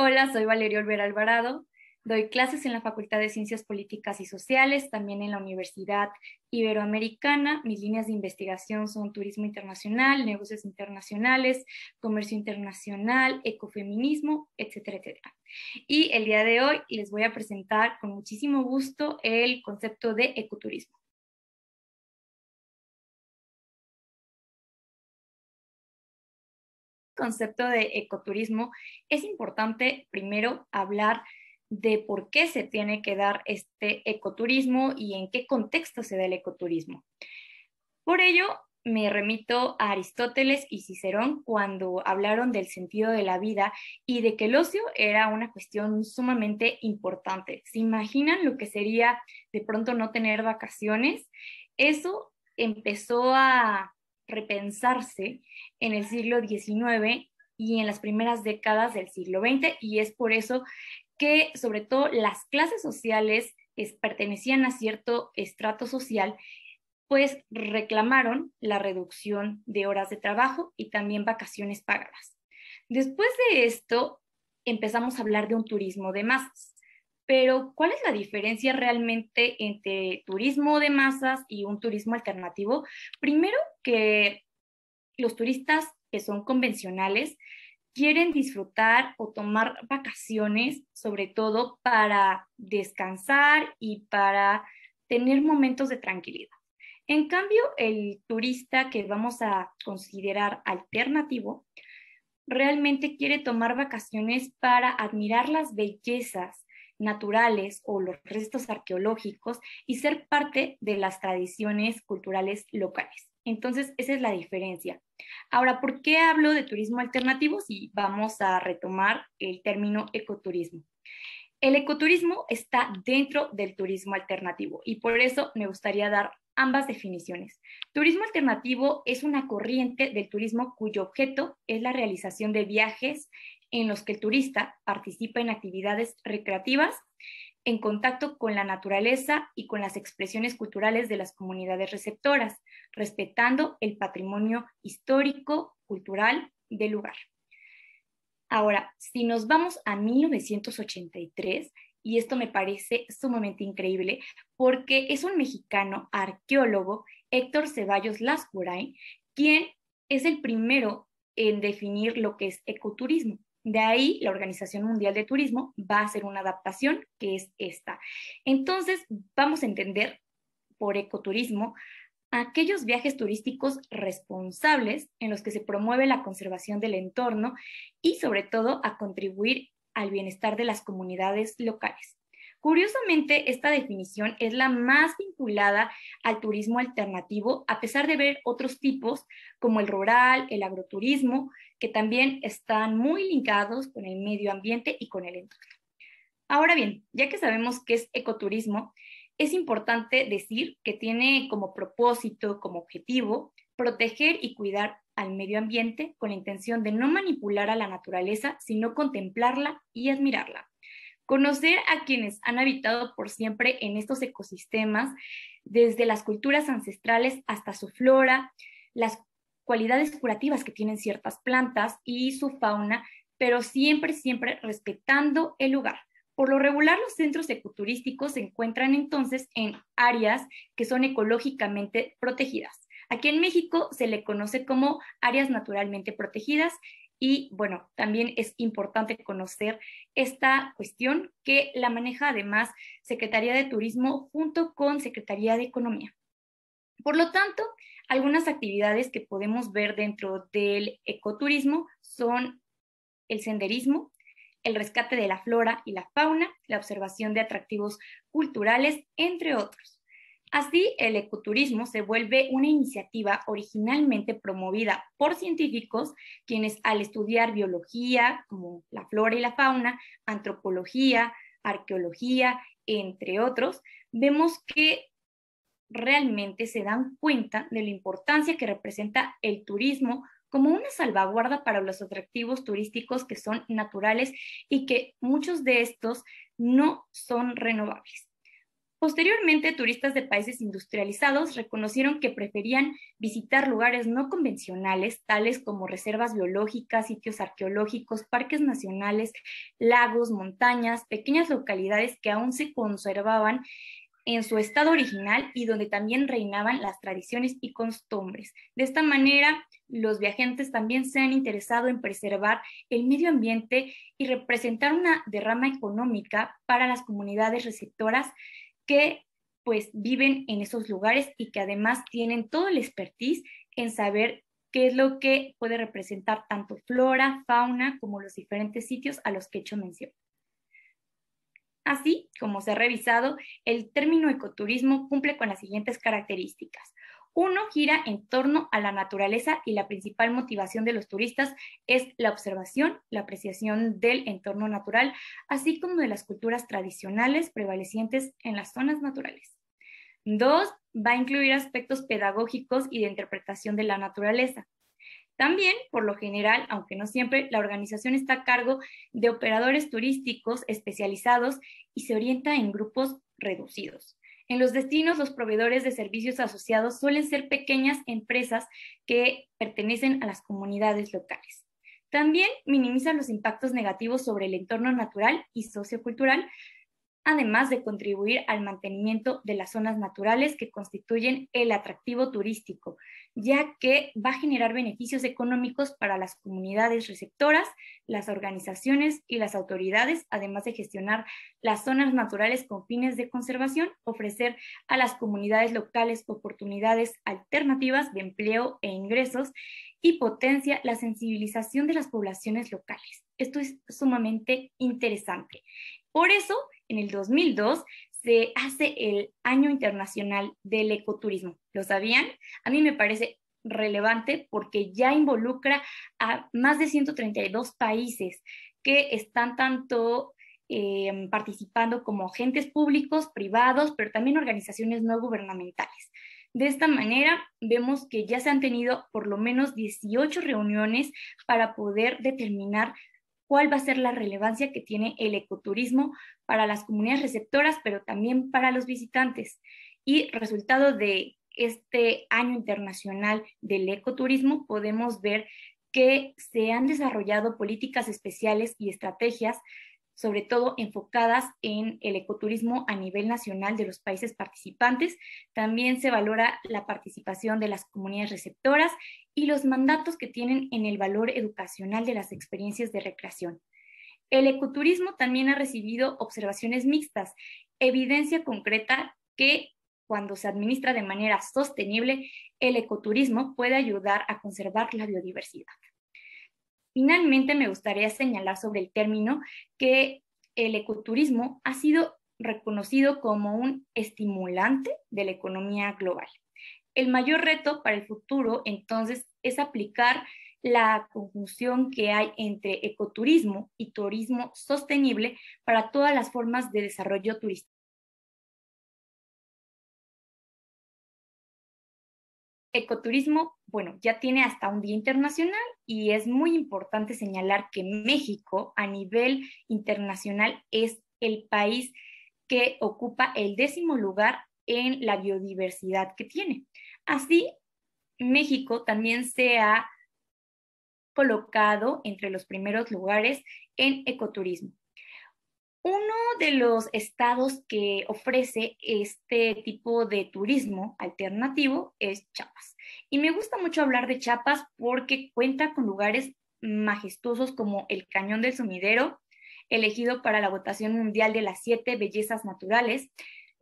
Hola, soy Valeria Olvera Alvarado. Doy clases en la Facultad de Ciencias Políticas y Sociales, también en la Universidad Iberoamericana. Mis líneas de investigación son turismo internacional, negocios internacionales, comercio internacional, ecofeminismo, etcétera, etcétera. Y el día de hoy les voy a presentar con muchísimo gusto el concepto de ecoturismo. Concepto de ecoturismo, es importante primero hablar de por qué se tiene que dar este ecoturismo y en qué contexto se da el ecoturismo. Por ello, me remito a Aristóteles y Cicerón cuando hablaron del sentido de la vida y de que el ocio era una cuestión sumamente importante. ¿Se imaginan lo que sería de pronto no tener vacaciones? Eso empezó a repensarse en el siglo XIX y en las primeras décadas del siglo XX, y es por eso que sobre todo las clases sociales pertenecían a cierto estrato social, pues reclamaron la reducción de horas de trabajo y también vacaciones pagadas. Después de esto, empezamos a hablar de un turismo de masas. Pero, ¿cuál es la diferencia realmente entre turismo de masas y un turismo alternativo? Primero, que los turistas que son convencionales quieren disfrutar o tomar vacaciones, sobre todo para descansar y para tener momentos de tranquilidad. En cambio, el turista que vamos a considerar alternativo realmente quiere tomar vacaciones para admirar las bellezas naturales o los restos arqueológicos y ser parte de las tradiciones culturales locales. Entonces, esa es la diferencia. Ahora, ¿por qué hablo de turismo alternativo si vamos a retomar el término ecoturismo? El ecoturismo está dentro del turismo alternativo y por eso me gustaría dar ambas definiciones. Turismo alternativo es una corriente del turismo cuyo objeto es la realización de viajes en los que el turista participa en actividades recreativas en contacto con la naturaleza y con las expresiones culturales de las comunidades receptoras, respetando el patrimonio histórico, cultural del lugar. Ahora, si nos vamos a 1983, y esto me parece sumamente increíble, porque es un mexicano arqueólogo, Héctor Ceballos Lascurain, quien es el primero en definir lo que es ecoturismo. De ahí, la Organización Mundial de Turismo va a hacer una adaptación que es esta. Entonces, vamos a entender por ecoturismo aquellos viajes turísticos responsables en los que se promueve la conservación del entorno y sobre todo a contribuir al bienestar de las comunidades locales. Curiosamente, esta definición es la más vinculada al turismo alternativo, a pesar de ver otros tipos como el rural, el agroturismo, que también están muy ligados con el medio ambiente y con el entorno. Ahora bien, ya que sabemos qué es ecoturismo, es importante decir que tiene como propósito, como objetivo, proteger y cuidar al medio ambiente con la intención de no manipular a la naturaleza, sino contemplarla y admirarla. Conocer a quienes han habitado por siempre en estos ecosistemas, desde las culturas ancestrales hasta su flora, las cualidades curativas que tienen ciertas plantas y su fauna, pero siempre, siempre respetando el lugar. Por lo regular, los centros ecoturísticos se encuentran entonces en áreas que son ecológicamente protegidas. Aquí en México se le conoce como áreas naturalmente protegidas y bueno, también es importante conocer esta cuestión que la maneja además Secretaría de Turismo junto con Secretaría de Economía. Por lo tanto, algunas actividades que podemos ver dentro del ecoturismo son el senderismo, el rescate de la flora y la fauna, la observación de atractivos culturales, entre otros. Así, el ecoturismo se vuelve una iniciativa originalmente promovida por científicos, quienes al estudiar biología, como la flora y la fauna, antropología, arqueología, entre otros, vemos que realmente se dan cuenta de la importancia que representa el turismo como una salvaguarda para los atractivos turísticos que son naturales y que muchos de estos no son renovables. Posteriormente, turistas de países industrializados reconocieron que preferían visitar lugares no convencionales, tales como reservas biológicas, sitios arqueológicos, parques nacionales, lagos, montañas, pequeñas localidades que aún se conservaban en su estado original y donde también reinaban las tradiciones y costumbres. De esta manera, los viajantes también se han interesado en preservar el medio ambiente y representar una derrama económica para las comunidades receptoras que pues viven en esos lugares y que además tienen todo el expertise en saber qué es lo que puede representar tanto flora, fauna, como los diferentes sitios a los que he hecho mención. Así como se ha revisado, el término ecoturismo cumple con las siguientes características. Uno, gira en torno a la naturaleza y la principal motivación de los turistas es la observación, la apreciación del entorno natural, así como de las culturas tradicionales prevalecientes en las zonas naturales. Dos, va a incluir aspectos pedagógicos y de interpretación de la naturaleza. También, por lo general, aunque no siempre, la organización está a cargo de operadores turísticos especializados y se orienta en grupos reducidos. En los destinos, los proveedores de servicios asociados suelen ser pequeñas empresas que pertenecen a las comunidades locales. También minimiza los impactos negativos sobre el entorno natural y sociocultural, además de contribuir al mantenimiento de las zonas naturales que constituyen el atractivo turístico, ya que va a generar beneficios económicos para las comunidades receptoras, las organizaciones y las autoridades, además de gestionar las zonas naturales con fines de conservación, ofrecer a las comunidades locales oportunidades alternativas de empleo e ingresos y potencia la sensibilización de las poblaciones locales. Esto es sumamente interesante. Por eso, en el 2002 se hace el Año Internacional del Ecoturismo. ¿Lo sabían? A mí me parece relevante porque ya involucra a más de 132 países que están tanto participando como agentes públicos, privados, pero también organizaciones no gubernamentales. De esta manera, vemos que ya se han tenido por lo menos 18 reuniones para poder determinar cuál va a ser la relevancia que tiene el ecoturismo para las comunidades receptoras, pero también para los visitantes. Y resultado de este Año Internacional del Ecoturismo, podemos ver que se han desarrollado políticas especiales y estrategias, sobre todo enfocadas en el ecoturismo a nivel nacional de los países participantes. También se valora la participación de las comunidades receptoras y los mandatos que tienen en el valor educacional de las experiencias de recreación. El ecoturismo también ha recibido observaciones mixtas, evidencia concreta que cuando se administra de manera sostenible, el ecoturismo puede ayudar a conservar la biodiversidad. Finalmente, me gustaría señalar sobre el término que el ecoturismo ha sido reconocido como un estimulante de la economía global. El mayor reto para el futuro, entonces, es aplicar la conjunción que hay entre ecoturismo y turismo sostenible para todas las formas de desarrollo turístico. Ecoturismo, bueno, ya tiene hasta un día internacional y es muy importante señalar que México a nivel internacional es el país que ocupa el 10º lugar en la biodiversidad que tiene. Así, México también se ha colocado entre los primeros lugares en ecoturismo. Uno de los estados que ofrece este tipo de turismo alternativo es Chiapas. Y me gusta mucho hablar de Chiapas porque cuenta con lugares majestuosos como el Cañón del Sumidero, elegido para la votación mundial de las 7 bellezas naturales,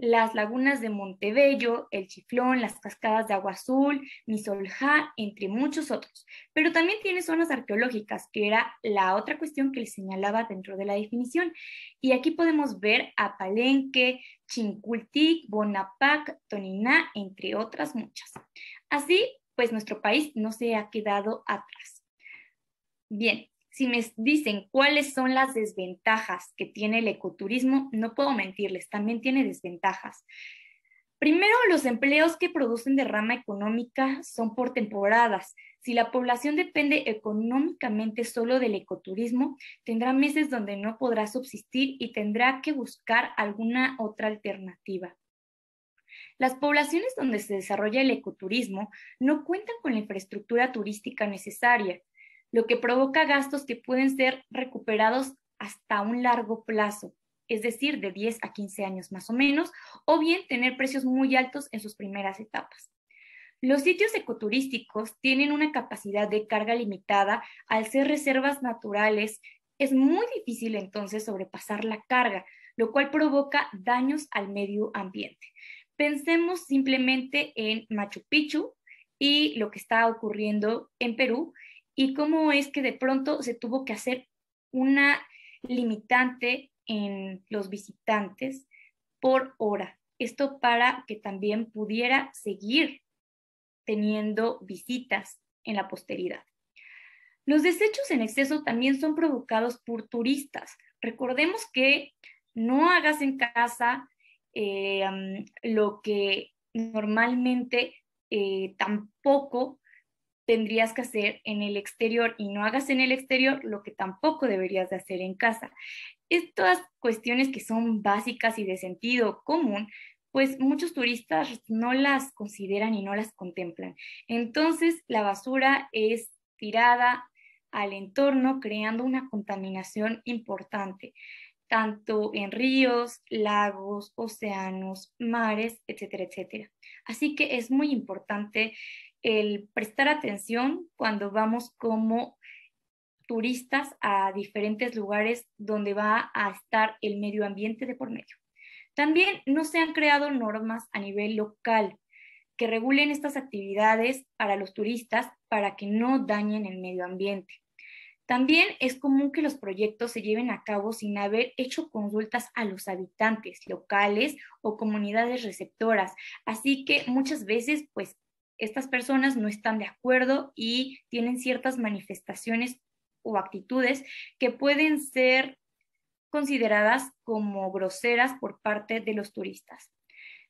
las lagunas de Montebello, el Chiflón, las cascadas de Agua Azul, Misoljá, entre muchos otros. Pero también tiene zonas arqueológicas, que era la otra cuestión que les señalaba dentro de la definición. Y aquí podemos ver a Palenque, Chincultic, Bonapac, Toniná, entre otras muchas. Así, pues nuestro país no se ha quedado atrás. Bien, si me dicen cuáles son las desventajas que tiene el ecoturismo, no puedo mentirles, también tiene desventajas. Primero, los empleos que producen derrama económica son por temporadas. Si la población depende económicamente solo del ecoturismo, tendrá meses donde no podrá subsistir y tendrá que buscar alguna otra alternativa. Las poblaciones donde se desarrolla el ecoturismo no cuentan con la infraestructura turística necesaria, lo que provoca gastos que pueden ser recuperados hasta un largo plazo, es decir, de 10 a 15 años más o menos, o bien tener precios muy altos en sus primeras etapas. Los sitios ecoturísticos tienen una capacidad de carga limitada al ser reservas naturales. Es muy difícil entonces sobrepasar la carga, lo cual provoca daños al medio ambiente. Pensemos simplemente en Machu Picchu y lo que está ocurriendo en Perú y cómo es que de pronto se tuvo que hacer una limitante en los visitantes por hora. Esto para que también pudiera seguir teniendo visitas en la posteridad. Los desechos en exceso también son provocados por turistas. Recordemos que no hagas en casa lo que normalmente tampoco tendrías que hacer en el exterior y no hagas en el exterior lo que tampoco deberías de hacer en casa. Estas cuestiones que son básicas y de sentido común, pues muchos turistas no las consideran y no las contemplan. Entonces, la basura es tirada al entorno, creando una contaminación importante, tanto en ríos, lagos, océanos, mares, etcétera, etcétera. Así que es muy importante el prestar atención cuando vamos como turistas a diferentes lugares donde va a estar el medio ambiente de por medio. También no se han creado normas a nivel local que regulen estas actividades para los turistas para que no dañen el medio ambiente. También es común que los proyectos se lleven a cabo sin haber hecho consultas a los habitantes locales o comunidades receptoras. Así que muchas veces, pues, estas personas no están de acuerdo y tienen ciertas manifestaciones o actitudes que pueden ser consideradas como groseras por parte de los turistas.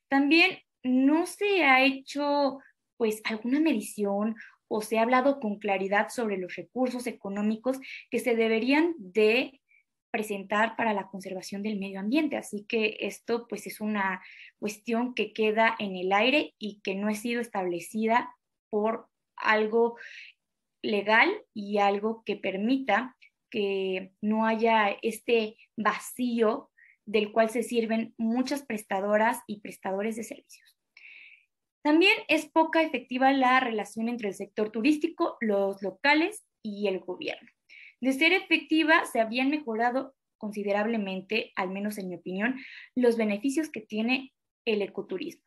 También no se ha hecho pues alguna medición o se ha hablado con claridad sobre los recursos económicos que se deberían de presentar para la conservación del medio ambiente. Así que esto pues es una cuestión que queda en el aire y que no ha sido establecida por algo legal y algo que permita que no haya este vacío del cual se sirven muchas prestadoras y prestadores de servicios. También es poca efectiva la relación entre el sector turístico, los locales y el gobierno. De ser efectiva, se habrían mejorado considerablemente, al menos en mi opinión, los beneficios que tiene el ecoturismo.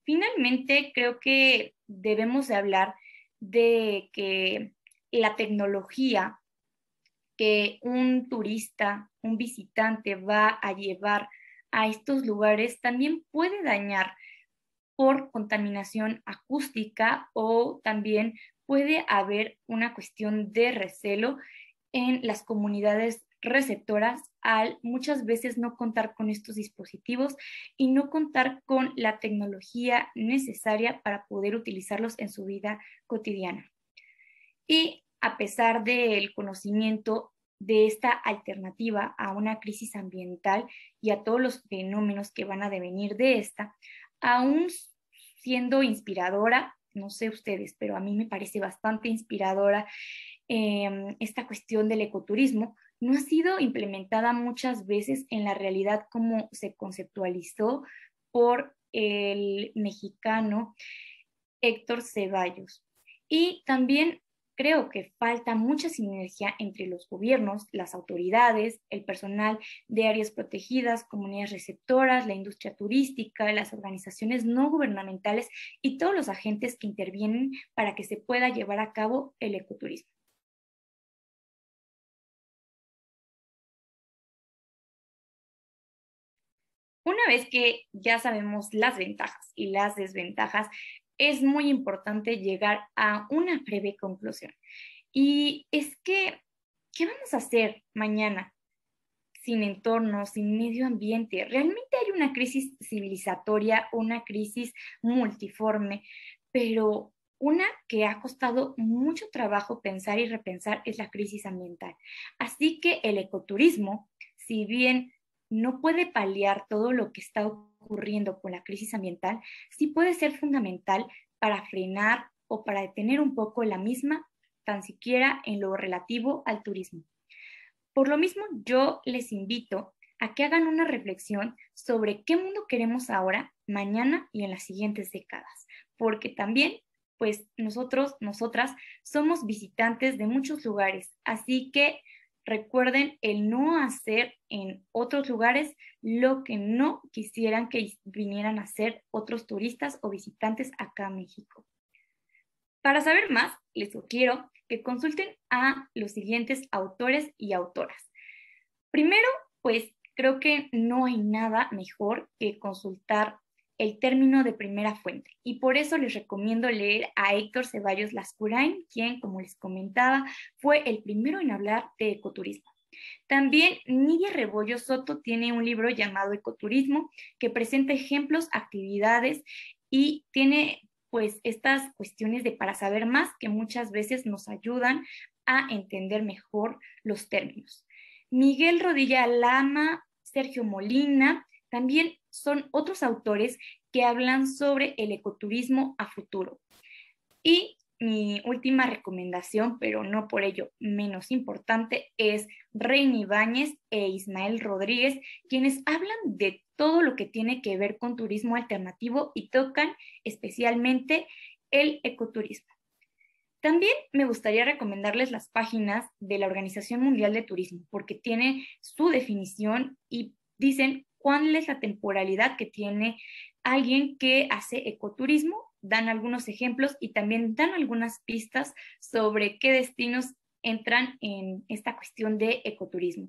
Finalmente, creo que debemos de hablar de que la tecnología que un turista, un visitante va a llevar a estos lugares también puede dañar por contaminación acústica o también puede haber una cuestión de recelo en las comunidades receptoras al muchas veces no contar con estos dispositivos y no contar con la tecnología necesaria para poder utilizarlos en su vida cotidiana. Y a pesar del conocimiento de esta alternativa a una crisis ambiental y a todos los fenómenos que van a devenir de esta, aún siendo inspiradora, no sé ustedes, pero a mí me parece bastante inspiradora esta cuestión del ecoturismo, no ha sido implementada muchas veces en la realidad como se conceptualizó por el mexicano Héctor Ceballos. Y también creo que falta mucha sinergia entre los gobiernos, las autoridades, el personal de áreas protegidas, comunidades receptoras, la industria turística, las organizaciones no gubernamentales y todos los agentes que intervienen para que se pueda llevar a cabo el ecoturismo. Una vez que ya sabemos las ventajas y las desventajas, es muy importante llegar a una breve conclusión. Y es que, ¿qué vamos a hacer mañana sin entorno, sin medio ambiente? Realmente hay una crisis civilizatoria, una crisis multiforme, pero una que ha costado mucho trabajo pensar y repensar es la crisis ambiental. Así que el ecoturismo, si bien no puede paliar todo lo que está ocurriendo con la crisis ambiental sí puede ser fundamental para frenar o para detener un poco la misma, tan siquiera en lo relativo al turismo. Por lo mismo, yo les invito a que hagan una reflexión sobre qué mundo queremos ahora, mañana y en las siguientes décadas, porque también, pues nosotras somos visitantes de muchos lugares, así que recuerden el no hacer en otros lugares lo que no quisieran que vinieran a hacer otros turistas o visitantes acá a México. Para saber más, les sugiero que consulten a los siguientes autores y autoras. Primero, pues creo que no hay nada mejor que consultar el término de primera fuente y por eso les recomiendo leer a Héctor Ceballos Lascurain, quien, como les comentaba, fue el primero en hablar de ecoturismo. También Nidia Rebollo Soto tiene un libro llamado Ecoturismo que presenta ejemplos, actividades y tiene pues estas cuestiones de para saber más que muchas veces nos ayudan a entender mejor los términos. Miguel Rodilla Lama, Sergio Molina, también son otros autores que hablan sobre el ecoturismo a futuro. Y mi última recomendación, pero no por ello menos importante, es Reina Ibáñez e Ismael Rodríguez, quienes hablan de todo lo que tiene que ver con turismo alternativo y tocan especialmente el ecoturismo. También me gustaría recomendarles las páginas de la Organización Mundial de Turismo, porque tiene su definición y dicen cuál es la temporalidad que tiene alguien que hace ecoturismo, dan algunos ejemplos y también dan algunas pistas sobre qué destinos entran en esta cuestión de ecoturismo.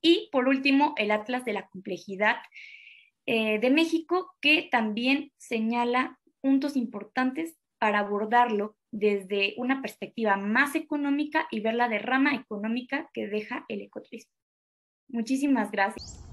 Y por último, el Atlas de la Complejidad de México, que también señala puntos importantes para abordarlo desde una perspectiva más económica y ver la derrama económica que deja el ecoturismo. Muchísimas gracias.